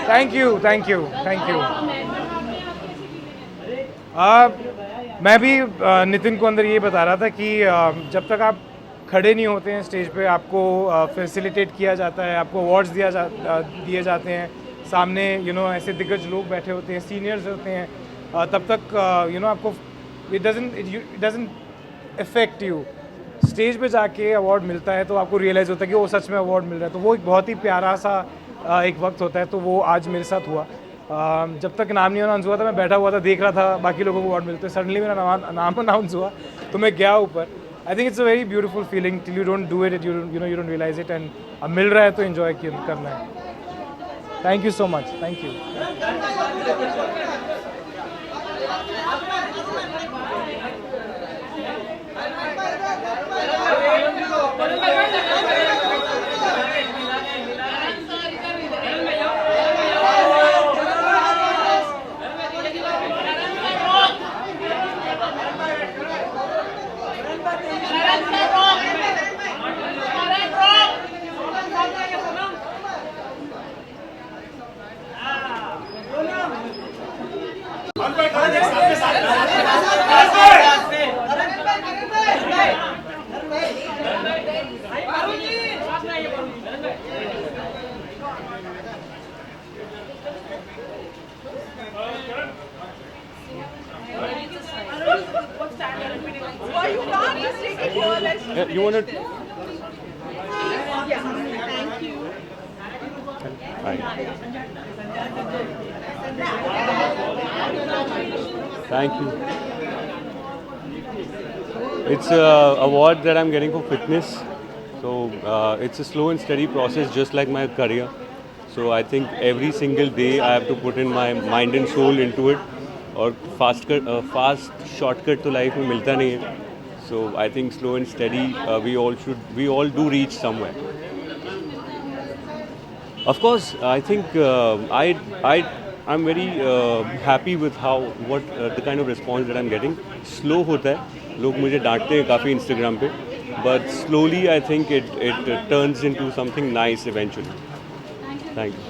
Thank you, thank you, thank you. मैं भी नितिन को अंदर ये बता रहा था कि जब तक आप खड़े नहीं होते हैं स्टेज पे, आपको फैसिलिटेट किया जाता है, आपको अवार्ड्स दिए जाते हैं, सामने ऐसे दिग्गज लोग बैठे होते हैं, सीनियर्स होते हैं, तब तक आपको it doesn't effect you. Stage पे जाके अवार्ड मिलता है तो आपको रियलाइज़ होता है कि वो सच में अवार्ड मिल रहा है, तो वो एक बहुत ही प्यारा सा एक वक्त होता है। तो वो आज मेरे साथ हुआ। जब तक नाम नहीं अनाउंस हुआ था, मैं बैठा हुआ था, देख रहा था बाकी लोगों को अवार्ड मिलते, सडनली मेरा नाम अनाउंस हुआ तो मैं गया ऊपर। I think it's a very beautiful feeling till you don't do it, you don't realise it, and अब मिल रहा है तो इन्जॉय करना है। Thank you so much, thank you. Yeah, you want to? Thank you. Hi. Thank you. It's a award that I'm getting for fitness. So it's a slow and steady process, just like my career. So I think every single day I have to put in my mind and soul into it. और fast shortcut तो life में मिलता नहीं है. So I think slow and steady, we all do reach somewhere. Of course, I think I'm very happy with the kind of response that I'm getting. Slow होता है, लोग मुझे डांटते हैं काफ़ी Instagram पे, but slowly I think it turns into something nice eventually. Thank you.